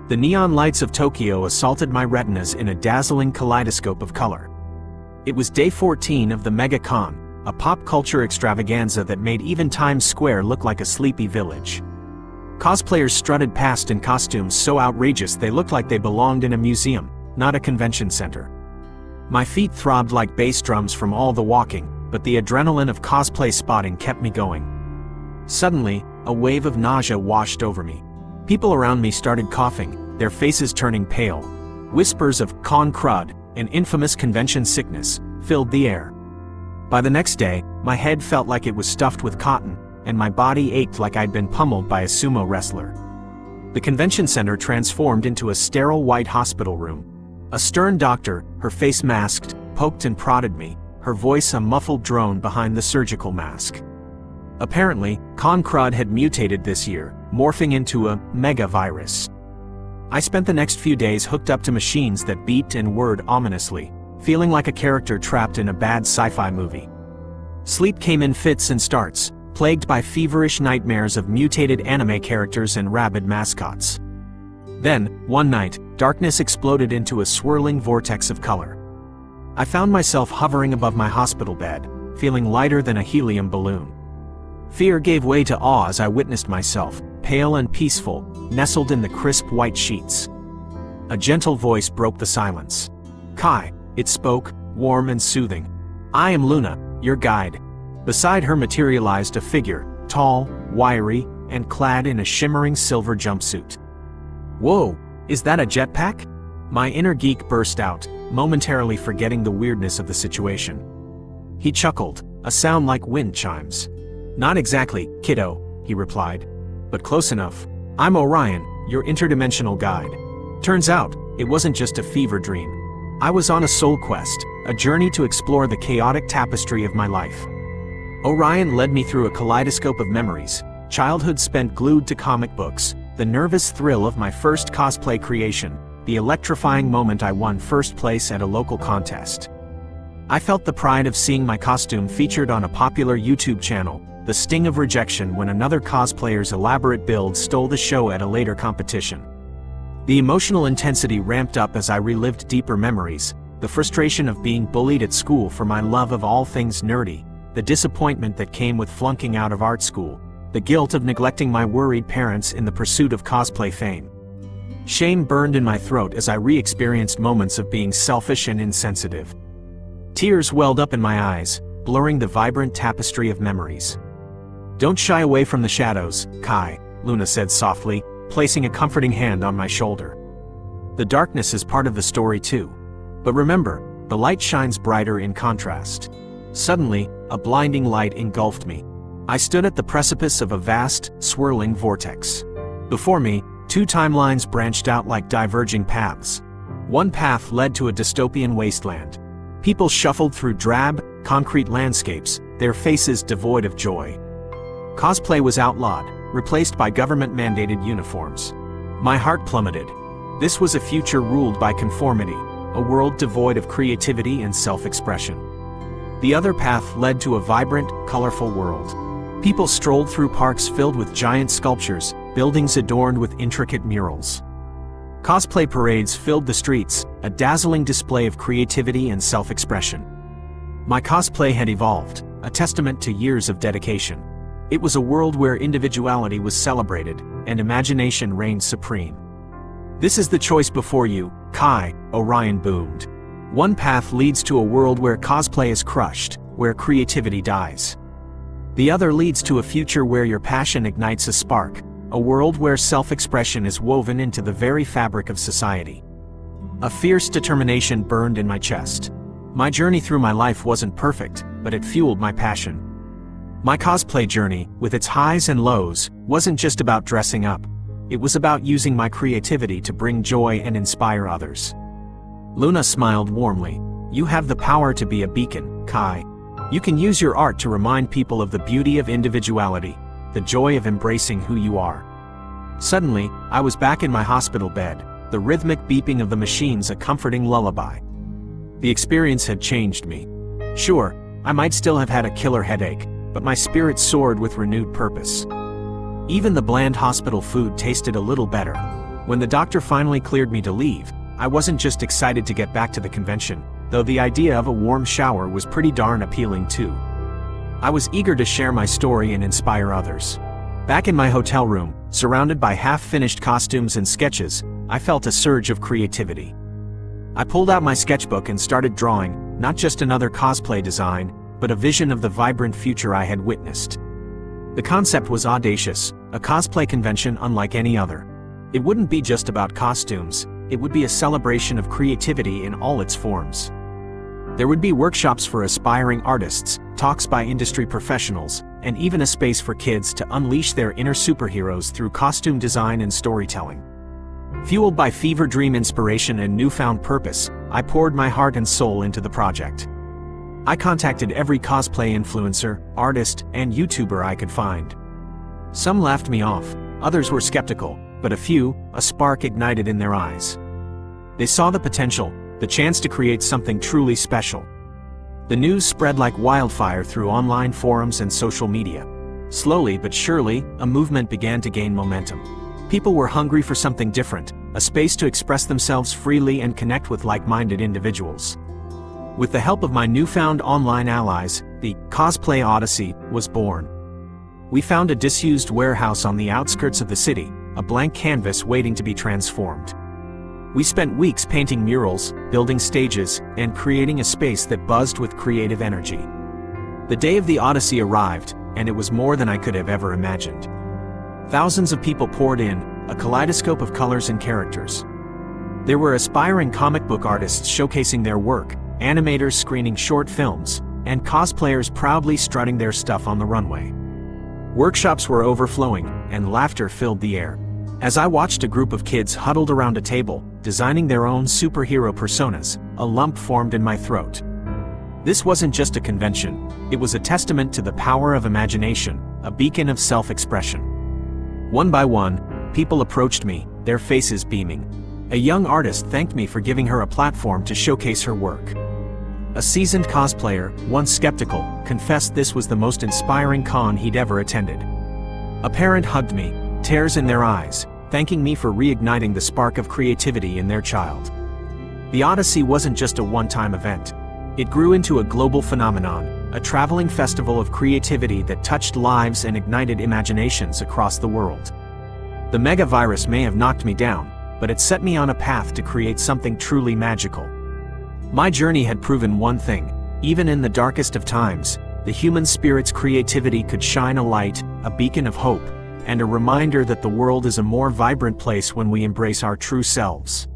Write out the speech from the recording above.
The neon lights of Tokyo assaulted my retinas in a dazzling kaleidoscope of color. It was day 14 of the Mega Con, a pop culture extravaganza that made even Times Square look like a sleepy village. Cosplayers strutted past in costumes so outrageous they looked like they belonged in a museum, not a convention center. My feet throbbed like bass drums from all the walking, but the adrenaline of cosplay spotting kept me going. Suddenly, a wave of nausea washed over me. People around me started coughing, their faces turning pale. Whispers of Crud, an infamous convention sickness, filled the air. By the next day, my head felt like it was stuffed with cotton, and my body ached like I'd been pummeled by a sumo wrestler. The convention center transformed into a sterile white hospital room. A stern doctor, her face masked, poked and prodded me, her voice a muffled drone behind the surgical mask. Apparently, Crud had mutated this year, morphing into a mega-virus. I spent the next few days hooked up to machines that beeped and whirred ominously, feeling like a character trapped in a bad sci-fi movie. Sleep came in fits and starts, plagued by feverish nightmares of mutated anime characters and rabid mascots. Then, one night, darkness exploded into a swirling vortex of color. I found myself hovering above my hospital bed, feeling lighter than a helium balloon. Fear gave way to awe as I witnessed myself, pale and peaceful, nestled in the crisp white sheets. A gentle voice broke the silence. "Kai," it spoke, warm and soothing. "I am Luna, your guide." Beside her materialized a figure, tall, wiry, and clad in a shimmering silver jumpsuit. "Whoa, is that a jetpack?" My inner geek burst out, momentarily forgetting the weirdness of the situation. He chuckled, a sound like wind chimes. "Not exactly, kiddo," he replied. "But close enough. I'm Orion, your interdimensional guide." Turns out, it wasn't just a fever dream. I was on a soul quest, a journey to explore the chaotic tapestry of my life. Orion led me through a kaleidoscope of memories, childhood spent glued to comic books, the nervous thrill of my first cosplay creation, the electrifying moment I won first place at a local contest. I felt the pride of seeing my costume featured on a popular YouTube channel, the sting of rejection when another cosplayer's elaborate build stole the show at a later competition. The emotional intensity ramped up as I relived deeper memories, the frustration of being bullied at school for my love of all things nerdy, the disappointment that came with flunking out of art school, the guilt of neglecting my worried parents in the pursuit of cosplay fame. Shame burned in my throat as I re-experienced moments of being selfish and insensitive. Tears welled up in my eyes, blurring the vibrant tapestry of memories. "Don't shy away from the shadows, Kai," Luna said softly, placing a comforting hand on my shoulder. "The darkness is part of the story too. But remember, the light shines brighter in contrast." Suddenly, a blinding light engulfed me. I stood at the precipice of a vast, swirling vortex. Before me, two timelines branched out like diverging paths. One path led to a dystopian wasteland. People shuffled through drab, concrete landscapes, their faces devoid of joy. Cosplay was outlawed, replaced by government-mandated uniforms. My heart plummeted. This was a future ruled by conformity, a world devoid of creativity and self-expression. The other path led to a vibrant, colorful world. People strolled through parks filled with giant sculptures, buildings adorned with intricate murals. Cosplay parades filled the streets, a dazzling display of creativity and self-expression. My cosplay had evolved, a testament to years of dedication. It was a world where individuality was celebrated, and imagination reigned supreme. "This is the choice before you, Kai," Orion boomed. "One path leads to a world where cosplay is crushed, where creativity dies. The other leads to a future where your passion ignites a spark, a world where self-expression is woven into the very fabric of society." A fierce determination burned in my chest. My journey through my life wasn't perfect, but it fueled my passion. My cosplay journey, with its highs and lows, wasn't just about dressing up. It was about using my creativity to bring joy and inspire others. Luna smiled warmly. "You have the power to be a beacon, Kai. You can use your art to remind people of the beauty of individuality, the joy of embracing who you are." Suddenly, I was back in my hospital bed, the rhythmic beeping of the machines a comforting lullaby. The experience had changed me. Sure, I might still have had a killer headache, but my spirit soared with renewed purpose. Even the bland hospital food tasted a little better. When the doctor finally cleared me to leave, I wasn't just excited to get back to the convention, though the idea of a warm shower was pretty darn appealing too. I was eager to share my story and inspire others. Back in my hotel room, surrounded by half-finished costumes and sketches, I felt a surge of creativity. I pulled out my sketchbook and started drawing, not just another cosplay design, but a vision of the vibrant future I had witnessed. The concept was audacious, a cosplay convention unlike any other. It wouldn't be just about costumes, it would be a celebration of creativity in all its forms. There would be workshops for aspiring artists, talks by industry professionals, and even a space for kids to unleash their inner superheroes through costume design and storytelling. Fueled by fever dream inspiration and newfound purpose, I poured my heart and soul into the project. I contacted every cosplay influencer, artist, and YouTuber I could find. Some laughed me off, others were skeptical, but a spark ignited in their eyes. They saw the potential, the chance to create something truly special. The news spread like wildfire through online forums and social media. Slowly but surely, a movement began to gain momentum. People were hungry for something different, a space to express themselves freely and connect with like-minded individuals. With the help of my newfound online allies, the Cosplay Odyssey was born. We found a disused warehouse on the outskirts of the city, a blank canvas waiting to be transformed. We spent weeks painting murals, building stages, and creating a space that buzzed with creative energy. The day of the Odyssey arrived, and it was more than I could have ever imagined. Thousands of people poured in, a kaleidoscope of colors and characters. There were aspiring comic book artists showcasing their work, animators screening short films, and cosplayers proudly strutting their stuff on the runway. Workshops were overflowing, and laughter filled the air. As I watched a group of kids huddled around a table, designing their own superhero personas, a lump formed in my throat. This wasn't just a convention, it was a testament to the power of imagination, a beacon of self-expression. One by one, people approached me, their faces beaming. A young artist thanked me for giving her a platform to showcase her work. A seasoned cosplayer, once skeptical, confessed this was the most inspiring con he'd ever attended. A parent hugged me, tears in their eyes, thanking me for reigniting the spark of creativity in their child. The Odyssey wasn't just a one-time event. It grew into a global phenomenon, a traveling festival of creativity that touched lives and ignited imaginations across the world. The mega virus may have knocked me down, but it set me on a path to create something truly magical. My journey had proven one thing: even in the darkest of times, the human spirit's creativity could shine a light, a beacon of hope, and a reminder that the world is a more vibrant place when we embrace our true selves.